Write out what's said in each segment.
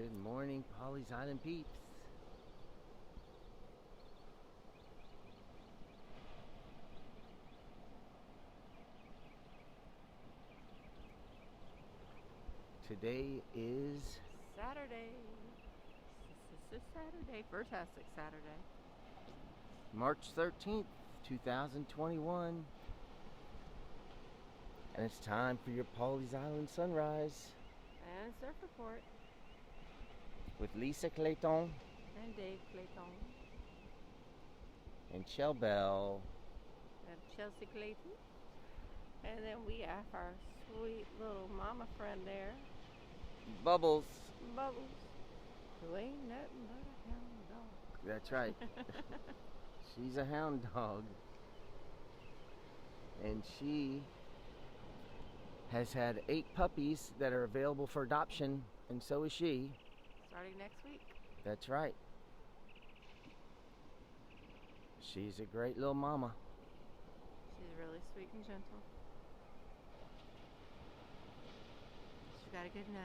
Good morning, Pawleys Island peeps. Today is Saturday. This is Saturday. Fantastic Saturday. March 13th, 2021. And it's time for your Pawleys Island sunrise And surf report. with Lisa Clayton And Dave Clayton. and Chell Bell. And Chelsea Clayton. And then we have our sweet little mama friend there, Bubbles. Bubbles, who ain't nothing but a hound dog. That's right. She's a hound dog. And she has had 8 puppies that are available for adoption, and so is she. Starting next week. That's right. She's a great little mama. She's really sweet and gentle. She's got a good nose.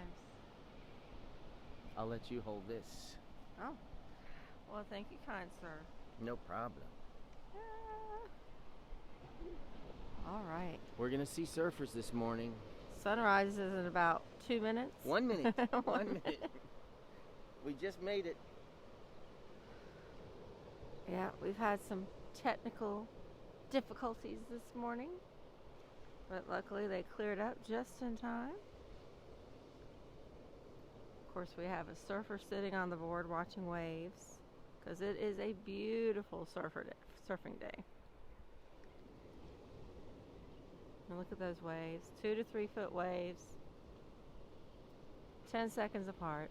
I'll let you hold this. Oh. Well, thank you, kind sir. No problem. All right. We're going to see surfers this morning. Sunrise is in about 2 minutes. 1 minute. 1 minute. We just made it. Yeah, we've had some technical difficulties this morning, but luckily they cleared up just in time. Of course, we have a surfer sitting on the board watching waves because it is a beautiful surfing day. And look at those waves, 2 to 3 foot waves, 10 seconds apart.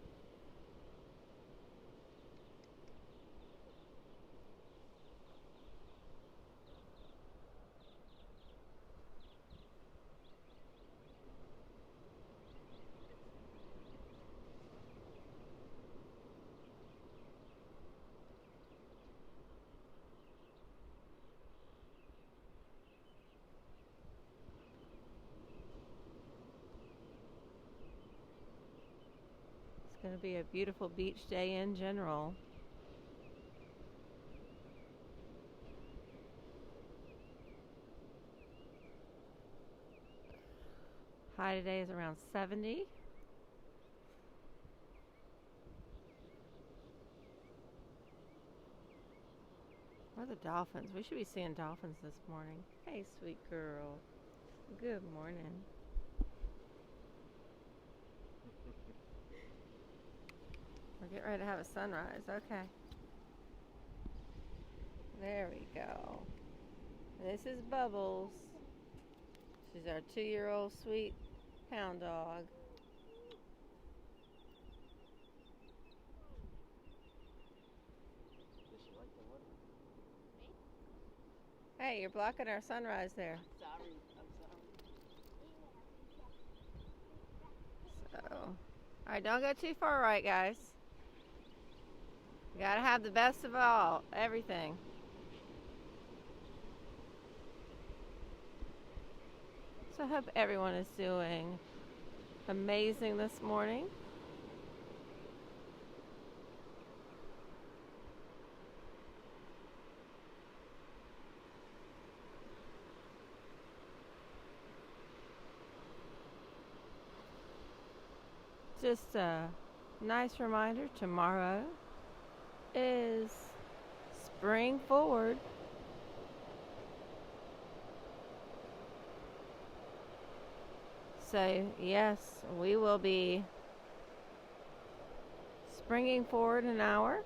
It's going to be a beautiful beach day in general. High today is around 70. Where are the dolphins? We should be seeing dolphins this morning. Hey, sweet girl. Good morning. We're getting ready to have a sunrise. Okay. There we go. This is Bubbles. She's our 2-year-old sweet hound dog. Hey, you're blocking our sunrise there. Sorry, I'm sorry. So, alright, don't go too far right, guys. You gotta have the best of all, everything. So I hope everyone is doing amazing this morning. Just a nice reminder, tomorrow is spring forward. So yes, we will be springing forward an hour.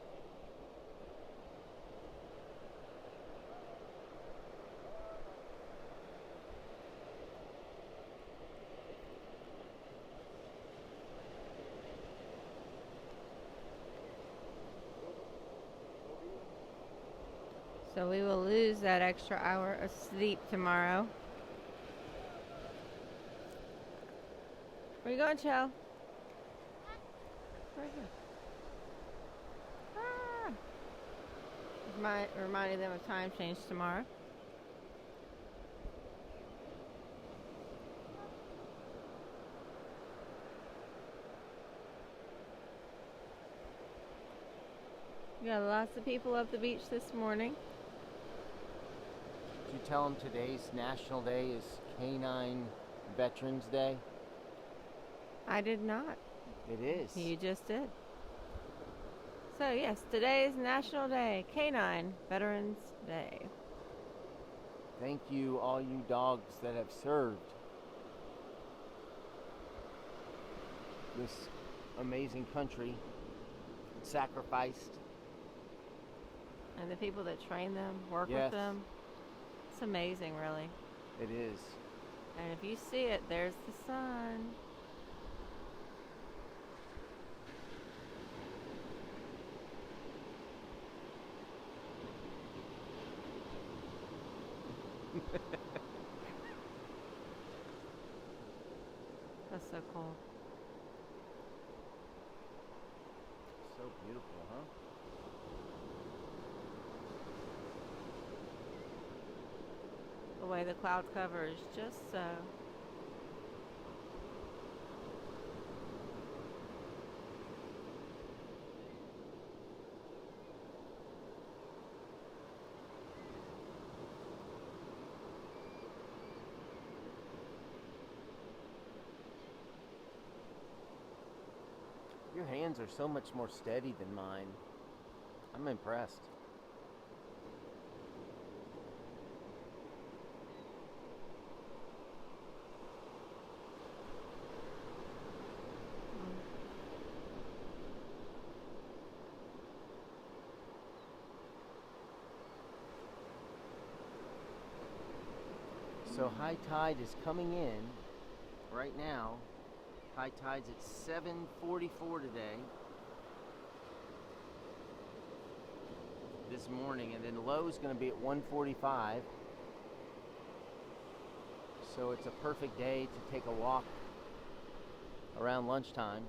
So we will lose that extra hour of sleep tomorrow. Where you going, Chell? Right here. Reminding them of time change tomorrow. We got lots of people up the beach this morning. Did you tell them today's National Day is Canine Veterans Day? I did not. It is. You just did. So yes, today is National Day, Canine Veterans Day. Thank you, all you dogs that have served this amazing country, sacrificed. And the people that train them, work Yes. with them. It's amazing, really. It is. And if you see it, there's the sun. That's so cool. So beautiful, huh? The way the cloud cover is just so. Your hands are so much more steady than mine. I'm impressed. So high tide is coming in right now. High tide's at 7:44 today. This morning, and then low is going to be at 1:45. So it's a perfect day to take a walk around lunchtime.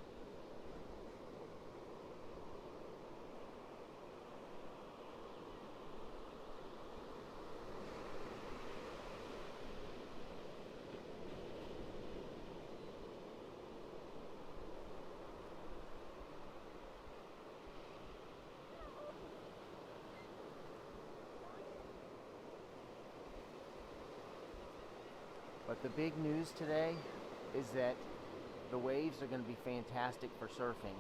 But the big news today is that the waves are going to be fantastic for surfing.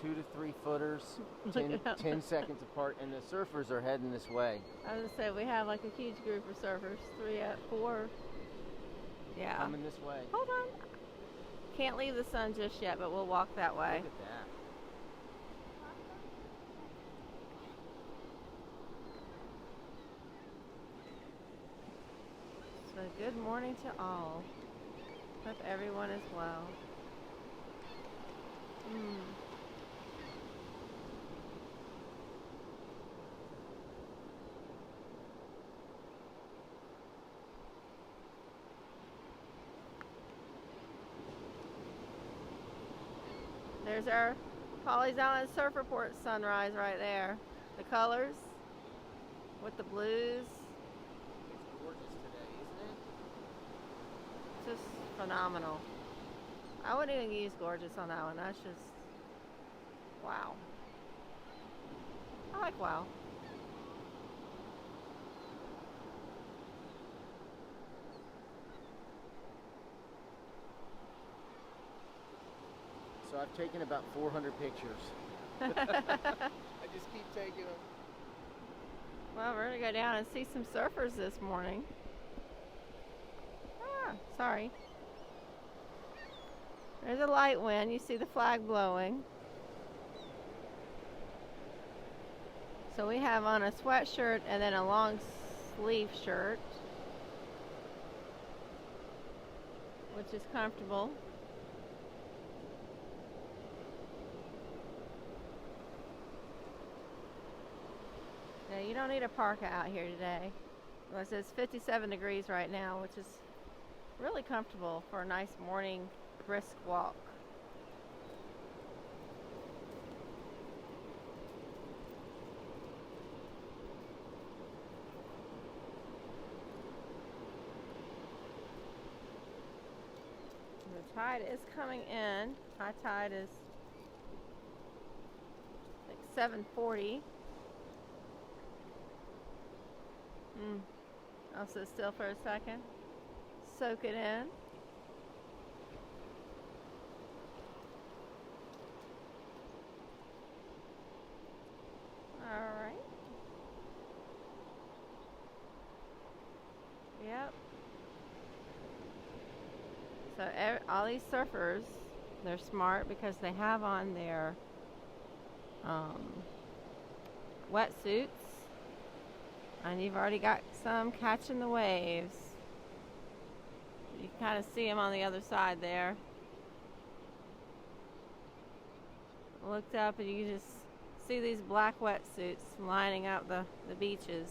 2 to 3 footers, 10 seconds apart, and the surfers are heading this way. I was gonna say we have like a huge group of surfers, 3 at 4. Yeah. Coming this way. Hold on. Can't leave the sun just yet, but we'll walk that way. Look at that. So good morning to all. Hope everyone is well. There's our Pawleys Island Surf Report sunrise right there. The colors with the blues. It's gorgeous today, isn't it? Just phenomenal. I wouldn't even use gorgeous on that one. That's just wow. I like wow. So I've taken about 400 pictures. I just keep taking them. Well, we're gonna go down and see some surfers this morning. Sorry. There's a light wind. You see the flag blowing. So we have on a sweatshirt and then a long sleeve shirt, which is comfortable. Yeah, you don't need a parka out here today. Well, it says 57 degrees right now, which is really comfortable for a nice morning brisk walk. Tide is coming in. High tide is like 7:40. I'll sit still for a second. Soak it in. Alright. Yep. So all these surfers, they're smart because they have on their wetsuits, and you've already got some catching the waves. You can kind of see them on the other side there. Looked up and you can just see these black wetsuits lining up the beaches,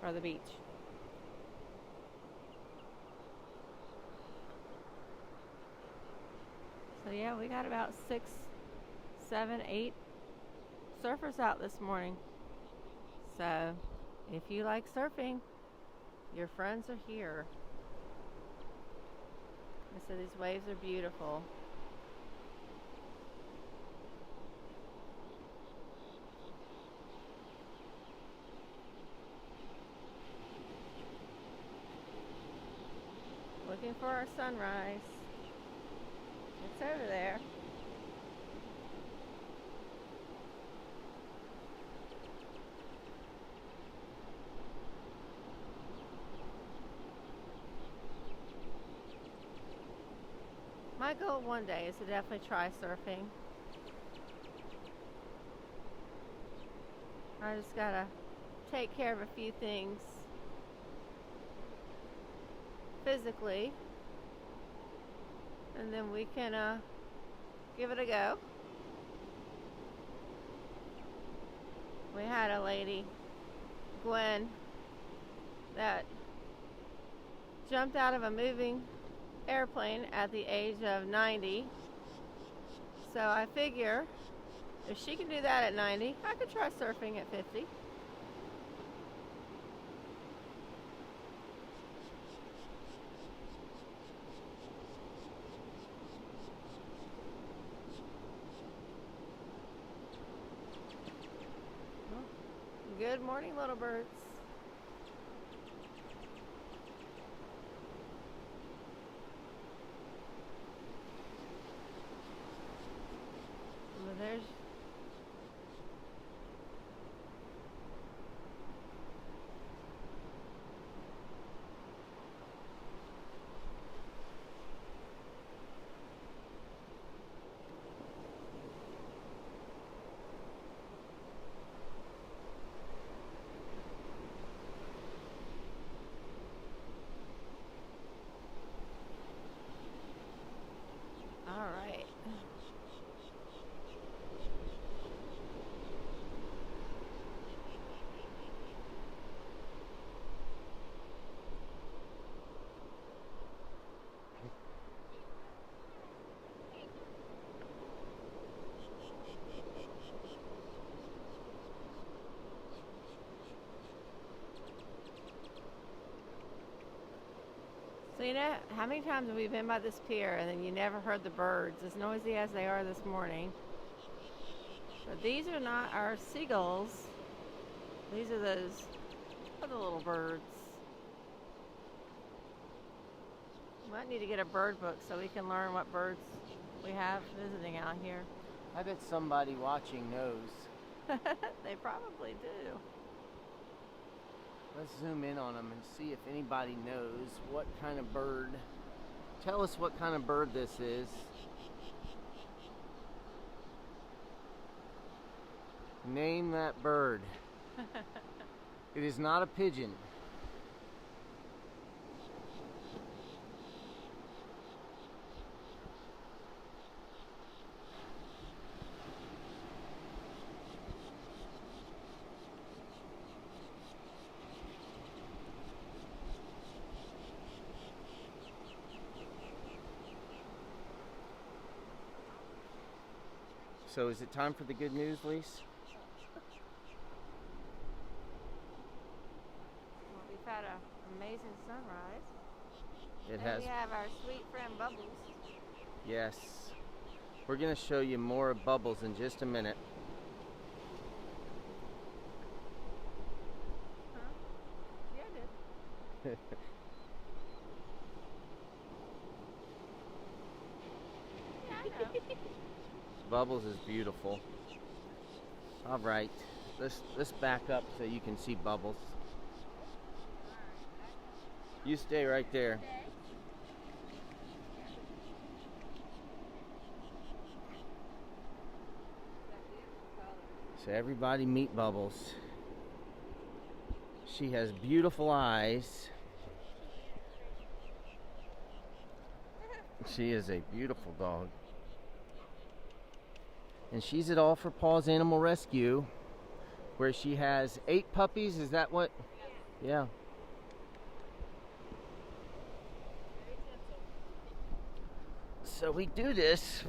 or the beach. So yeah, we got about 6, 7, 8 surfers out this morning. So if you like surfing, your friends are here. And so these waves are beautiful. Looking for our sunrise. It's over there. My goal one day is to definitely try surfing. I just gotta take care of a few things physically, and then we can give it a go. We had a lady, Gwen, that jumped out of a moving airplane at the age of 90. So I figure if she can do that at 90, I could try surfing at 50. Good morning, little birds. Well, there's all right. So you know how many times have we been by this pier and then you never heard the birds as noisy as they are this morning? But these are not our seagulls. These are those other little birds. We might need to get a bird book so we can learn what birds we have visiting out here. I bet somebody watching knows. They probably do. Let's zoom in on them and see if anybody knows what kind of bird. Tell us what kind of bird this is. Name that bird. It is not a pigeon. So is it time for the good news, Lise? Well, we've had an amazing sunrise. It And has, we have our sweet friend Bubbles. yes. We're going to show you more of Bubbles in just a minute. Huh? Yeah, I did. Yeah, I know. Bubbles is beautiful. All right, let's back up so you can see Bubbles. You stay right there. So everybody meet Bubbles. She has beautiful eyes. She is a beautiful dog. And she's at All for Paws Animal Rescue, where she has 8 puppies. Is that what? Yeah. So we do this.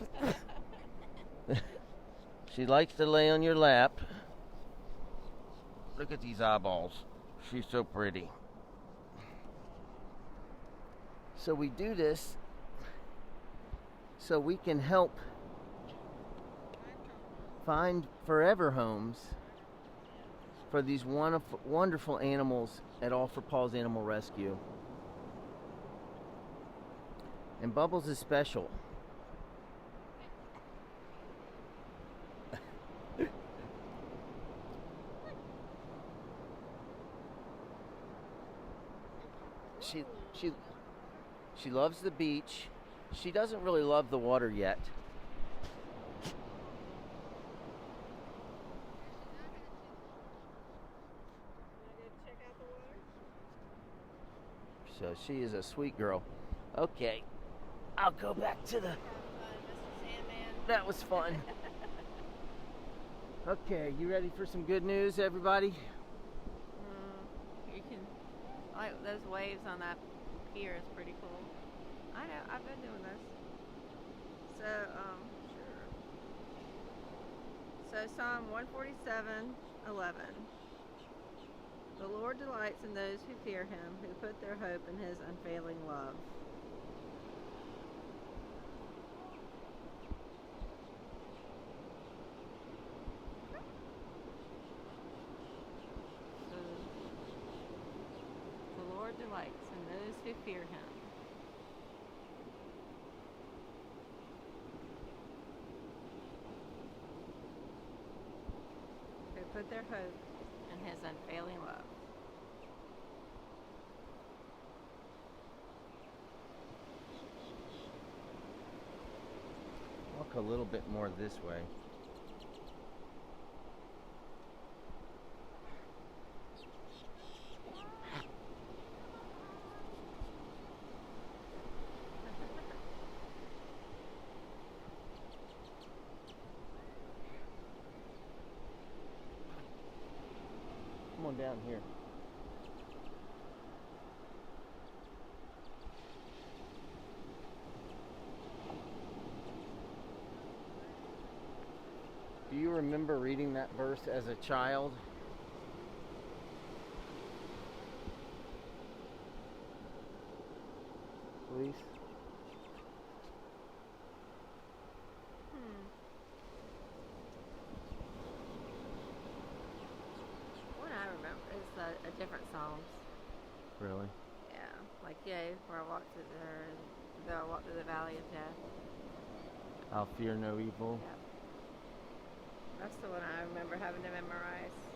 She likes to lay on your lap. Look at these eyeballs. She's so pretty. So we do this so we can help find forever homes for these wonderful animals at All for Paws Animal Rescue. And Bubbles is special. She loves the beach. She doesn't really love the water yet. So she is a sweet girl. Okay, I'll go back to the... That was fun. Okay, you ready for some good news, everybody? You can, like those waves on that pier is pretty cool. I know, I've been doing this. So, sure. So Psalm 147:11. The Lord delights in those who fear him, who put their hope in his unfailing love. So, the Lord delights in those who fear him. Who put their hope in his unfailing love. Walk a little bit more this way. Come on down here. Do you remember reading that verse as a child? Please? What I remember is a different Psalms. Really? Yeah, like yea, where I walked through there, though I walked through the valley of death. I'll fear no evil. Yeah. That's the one I remember having to memorize.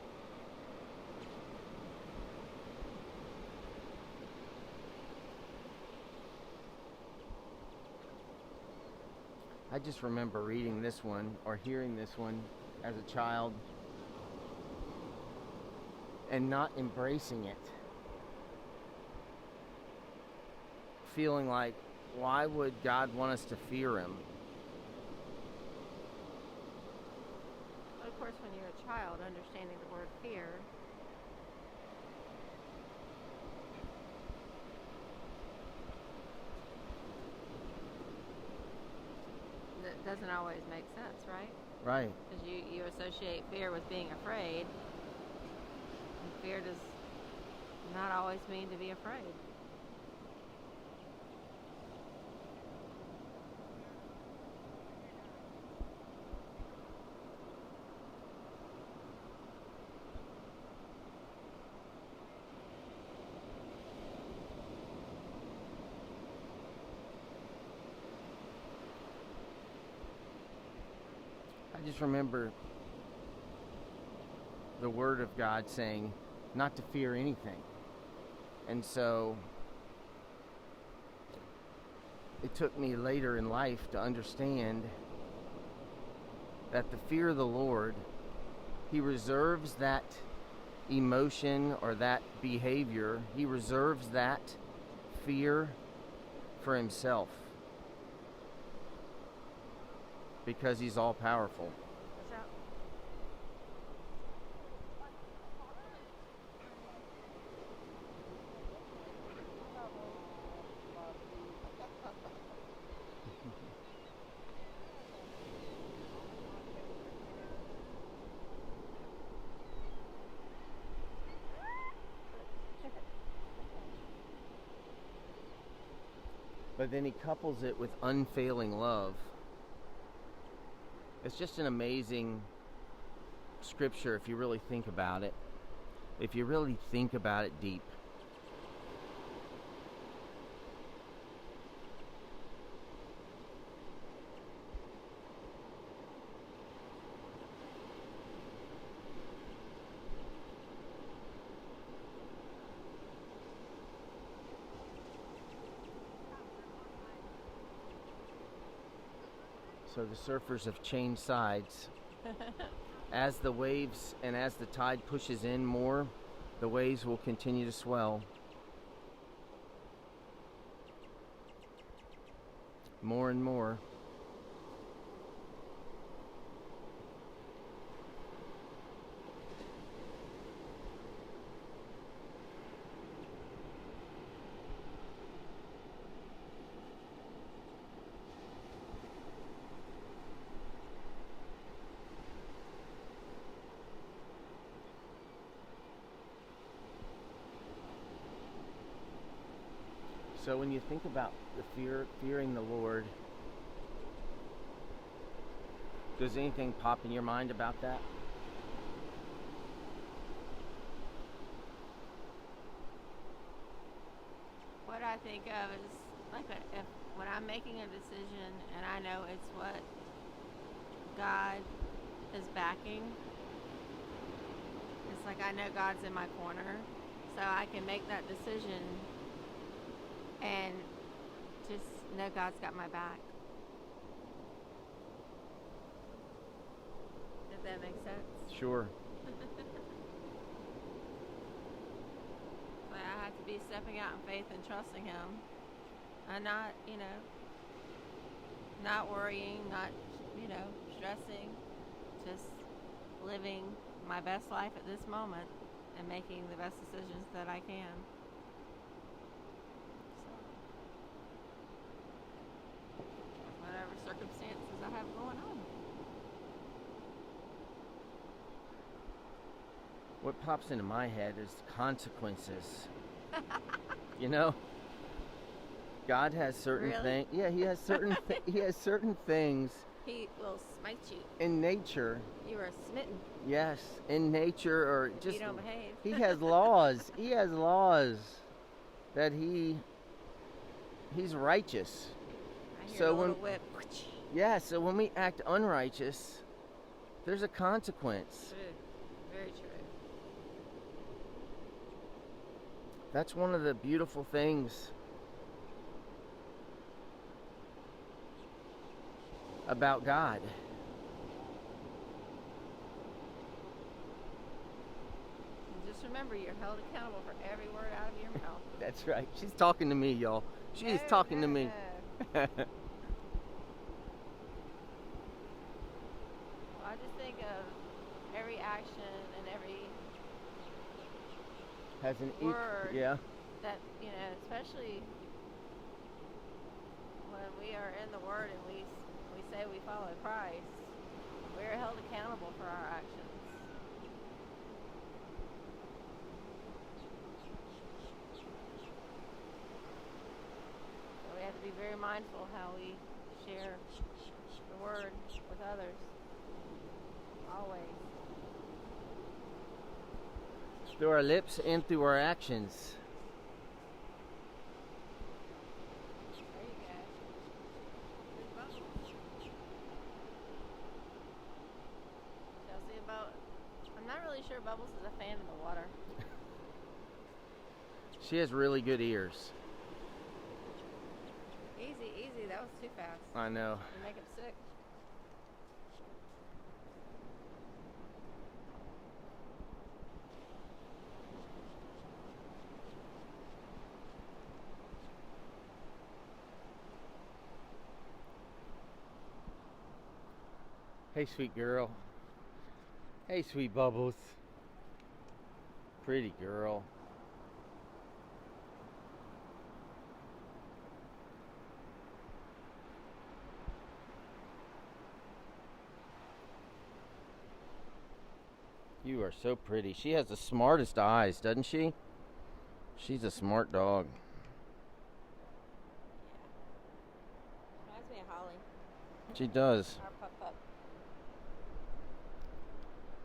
I just remember reading this one or hearing this one as a child and not embracing it. Feeling like, why would God want us to fear him? Of course, when you're a child, understanding the word fear, that doesn't always make sense, right? Right. Because you associate fear with being afraid, and fear does not always mean to be afraid. I just remember the Word of God saying not to fear anything. And so it took me later in life to understand that the fear of the Lord, He reserves that emotion or that behavior, He reserves that fear for Himself, because He's all powerful. Watch out. But then He couples it with unfailing love. It's just an amazing scripture if you really think about it. If you really think about it deep. So the surfers have changed sides. As the waves and as the tide pushes in more, the waves will continue to swell. More and more. So when you think about the fearing the Lord, does anything pop in your mind about that? What I think of is like if when I'm making a decision and I know it's what God is backing, it's like I know God's in my corner, so I can make that decision and just know God's got my back. Does that make sense? Sure. But I have to be stepping out in faith and trusting Him, and not, not worrying, not, stressing, just living my best life at this moment and making the best decisions that I can. So, whatever circumstances I have going on. What pops into my head is consequences. God has certain Really? things. Yeah, He has certain. He has certain things He will smite you. in nature. You are smitten. Yes, in nature, or If just you don't behave. He has laws. He has laws that He's righteous. I hear So a little when- whip. Yeah, so when we act unrighteous, there's a consequence. True. Very true. That's one of the beautiful things about God. And just remember, you're held accountable for every word out of your mouth. That's right. She's talking to me, y'all. She is No, talking no, to me. no. Well, I just think of every action and every Has an word yeah. that, especially when we are in the Word and we say we follow Christ, we are held accountable for our actions. So we have to be very mindful how we share the Word with others. Always. Through our lips and through our actions. There you go. Good bubbles. sure Bubbles is a fan of the water. She has really good ears. Easy, easy. That was too fast. I know. You make him sick. Hey, sweet girl. Hey, sweet Bubbles. Pretty girl. You are so pretty. She has the smartest eyes, doesn't she? She's a smart dog. Reminds me of Holly, She does. our pup.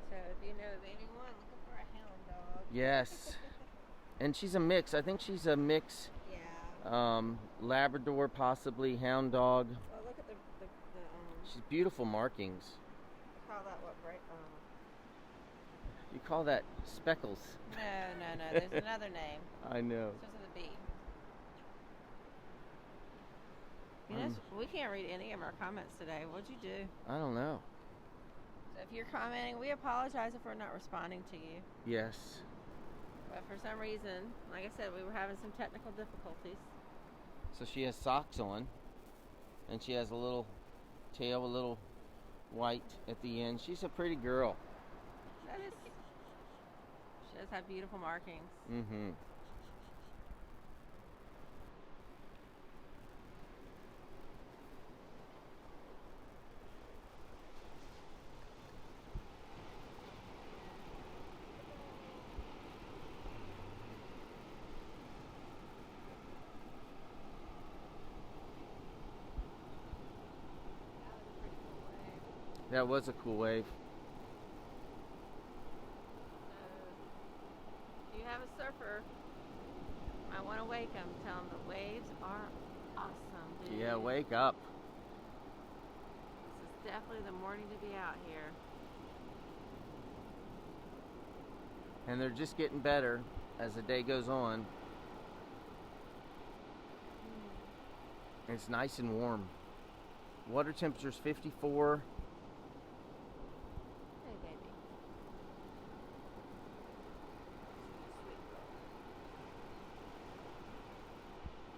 So if you know of anyone looking for a hound dog. Yes. And she's a mix. I think she's a mix. Yeah. Labrador, possibly, hound dog. Well, look at the She's beautiful markings. call that what, right? You call that speckles. No. There's another name. I know. Starts with a B. You know, we can't read any of our comments today. What'd you do? I don't know. So if you're commenting, we apologize if we're not responding to you. Yes. But for some reason, like I said, we were having some technical difficulties. So she has socks on. And she has a little tail, a little white at the end. She's a pretty girl. That is. She does have beautiful markings. Mm-hmm. That was a cool wave. If you have a surfer, I want to wake him. Tell him the waves are awesome, dude. Yeah, wake up. This is definitely the morning to be out here. And they're just getting better as the day goes on. It's nice and warm. Water temperature's 54. Hey, baby.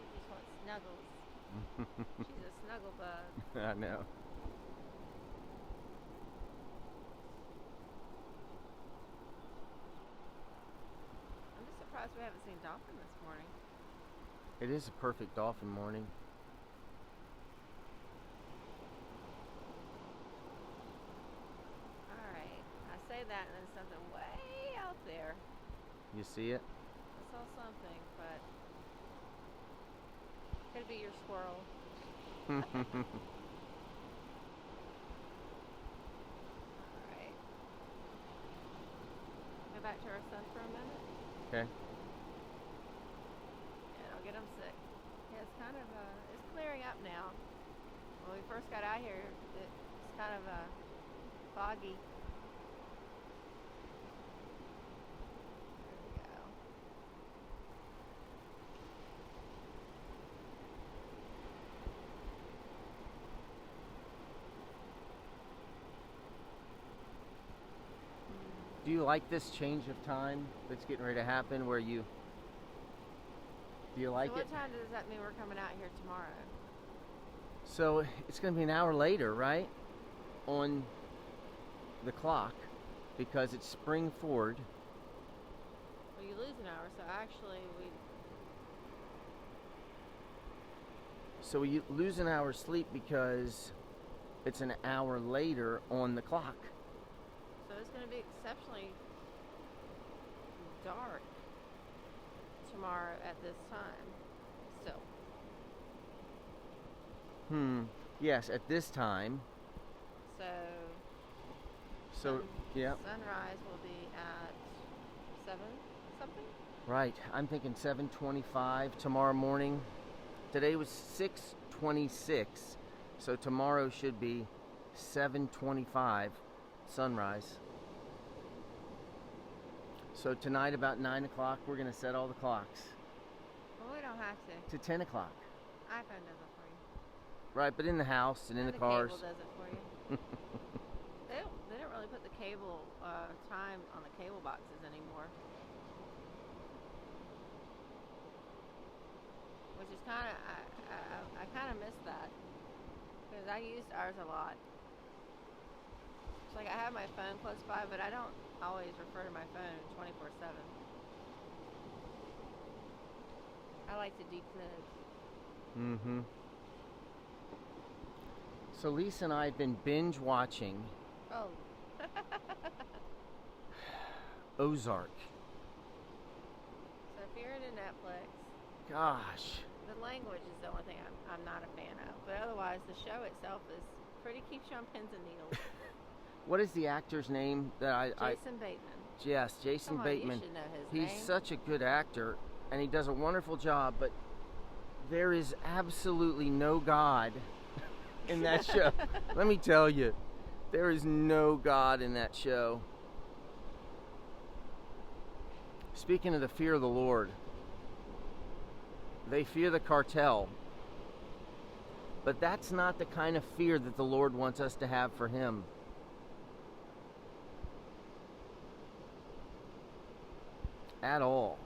She just wants snuggles. She's a snuggle bug. I know. I'm just surprised we haven't seen dolphin this morning. It is a perfect dolphin morning. Alright, I say that and then something way out there. You see it? I saw something, but could be your squirrel. Alright. Go back to our son for a minute. Okay. Yeah, don't get him sick. Yeah, it's kind of, it's clearing up now. When we first got out here, it's kind of, foggy. There we go. Do you like this change of time that's getting ready to happen where you... Do you like So it? what time does that mean we're coming out here tomorrow? So it's going to be an hour later, right? On the clock, because it's spring forward. Well, you lose an hour, so actually So you lose an hour's sleep because it's an hour later on the clock. so it's going to be exceptionally dark tomorrow at this time. Still. Yes, at this time. So So, yeah. sunrise will be at 7 something? Right. I'm thinking 7:25 tomorrow morning. Today was 6:26. So tomorrow should be 7:25 sunrise. So tonight about 9 o'clock, we're going to set all the clocks Well, we don't have to. to 10 o'clock. iPhone does it for you. Right, but in the house and in the cars. Cable does it for you. They don't really put the cable time on the cable boxes anymore. Which is kind of, I kind of miss that. Because I used ours a lot. It's like I have my phone close by, but I don't always refer to my phone 24/7. I like to declutter. Mm-hmm. So Lisa and I have been binge watching Oh. Ozark. So if you're into Netflix, Gosh. the language is the only thing I'm not a fan of. But otherwise, the show itself is pretty, keeps you on pins and needles. What is the actor's name that Jason Bateman. Yes, Jason Come on, Bateman. You should know his He's name. such a good actor, and he does a wonderful job, but there is absolutely no God in that show. Let me tell you, there is no God in that show. Speaking of the fear of the Lord, they fear the cartel, but that's not the kind of fear that the Lord wants us to have for him. At all.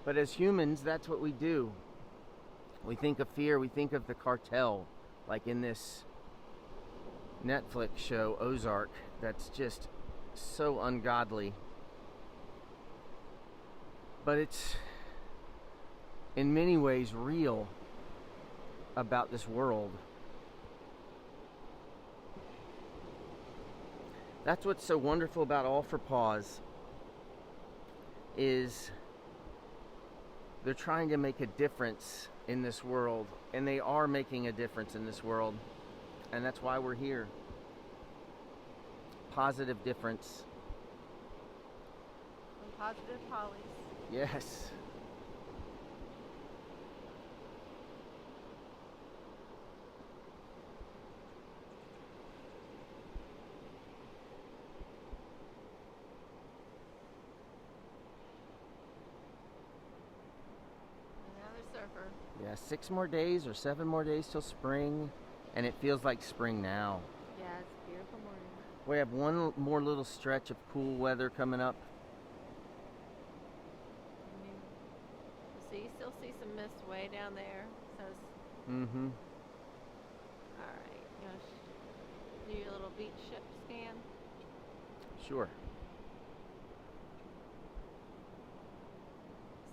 But as humans, that's what we do. We think of fear, we think of the cartel, like in this Netflix show, Ozark, that's just so ungodly. But it's in many ways real about this world. That's what's so wonderful about All for Paws, is they're trying to make a difference in this world, and they are making a difference in this world, and that's why we're here. Positive difference. And positive Pawleys. Yes. Another surfer. Yeah, 6 more days or 7 more days till spring, and it feels like spring now. Yeah, it's a beautiful morning. We have one more little stretch of cool weather coming up. So you still see some mist way down there. So it's, Mm-hmm. all right. You want to do your little beach ship scan? Sure.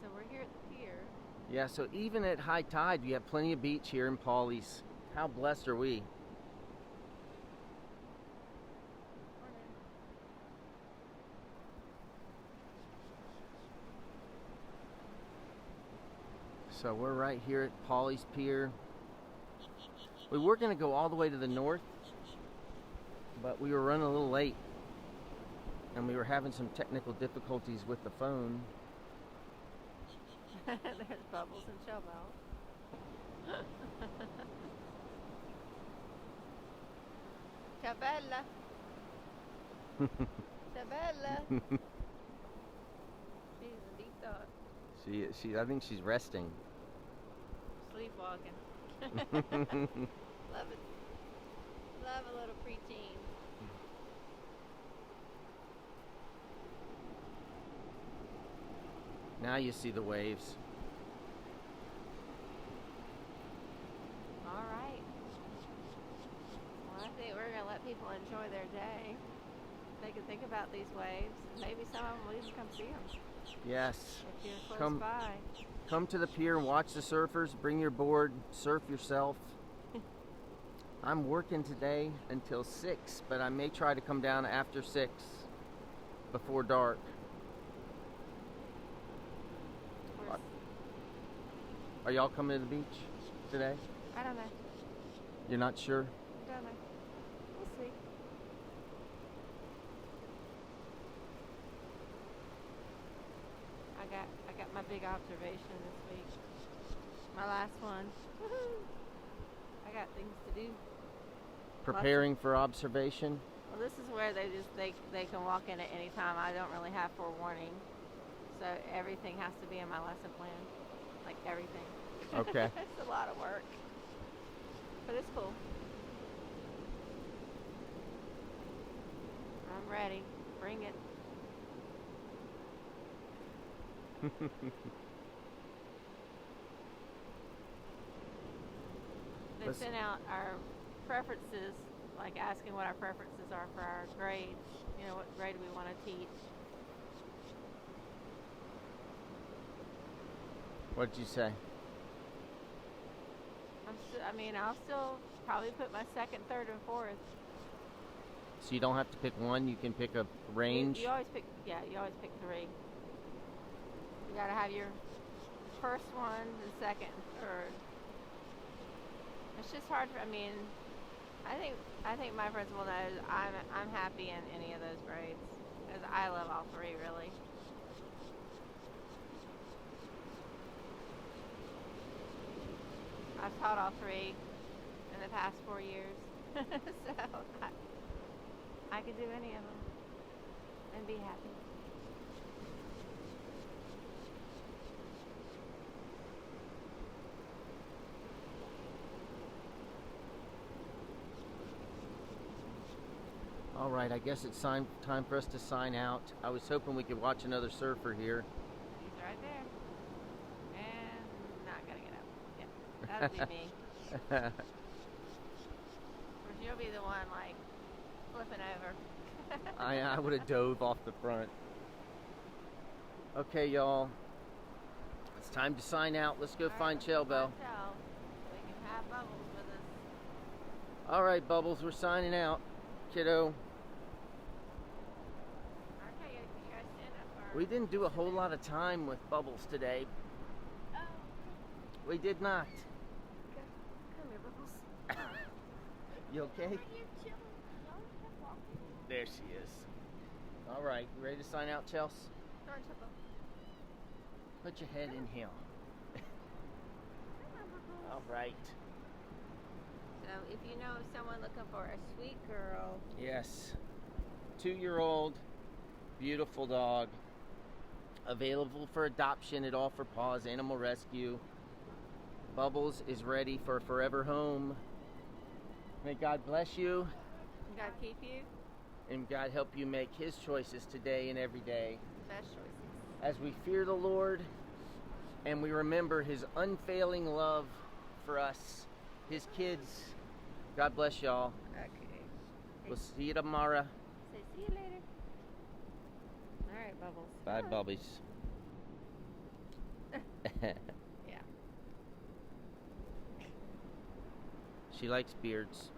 So we're here at the pier. Yeah, so even at high tide, we have plenty of beach here in Pawleys. How blessed are we? So we're right here at Pawleys Pier. We were going to go all the way to the north, but we were running a little late, and we were having some technical difficulties with the phone. There's Bubbles and Showbell. Ciao bella. Ciao bella. She's a deep thought. I think she's resting. Sleepwalking. Love it. Love a little preteen. Now you see the waves. All right. Well, I think we're going to let people enjoy their day. They can think about these waves. Maybe some of them will even come see them. Yes. If you're close Come- by. Come to the pier and watch the surfers. Bring your board. Surf yourself. I'm working today until 6, but I may try to come down after 6, before dark. Where's- Are y'all coming to the beach today? I don't know. You're not sure? Don't know. We'll see. I got my big observation this week. My last one. Woohoo! I got things to do. Preparing for observation? Well, this is where they can walk in at any time. I don't really have forewarning, so everything has to be in my lesson plan, like everything. Okay. It's a lot of work, but it's cool. I'm ready. Bring it. They Let's- sent out our preferences, like asking what our preferences are for our grades. You know, what grade we want to teach. What did you say? I'll still probably put my second, third, and fourth. So you don't have to pick one, you can pick a range? You always pick, you always pick three. You gotta have your first one, the second, and third. It's just hard for, I think my principal knows I'm happy in any of those grades. Because I love all three, really. I've taught all three in the past 4 years. So I could do any of them and be happy. All right, I guess it's time for us to sign out. I was hoping we could watch another surfer here. He's right there. And not gonna get up. Yeah, that'd be me. Of course, you'll be the one, like, flipping over. I would have dove off the front. Okay, y'all. It's time to sign out. Let's go find Shell Bell. So we can have Bubbles with us. All right, Bubbles, we're signing out. Kiddo, Okay, you guys stand up. Or... we didn't do a whole lot of time with Bubbles today. Oh, We did not. come here, Bubbles. You okay? Are you chilling? Don't walk. There she is. All right, you ready to sign out, Chelsea? Don't tip up. Put your head in here. Come on, Bubbles. All right. So if you know of someone looking for a sweet girl, Yes. 2-year-old, beautiful dog. Available for adoption at All for Paws Animal Rescue. Bubbles is ready for a forever home. May God bless you, God keep you. and God help you make His choices today and every day. Best choices. As we fear the Lord and we remember His unfailing love for us, His kids. God bless y'all. Okay. We'll see you tomorrow. Say see you later. All right, Bubbles. Bye, Bubbies. Yeah. She likes beards.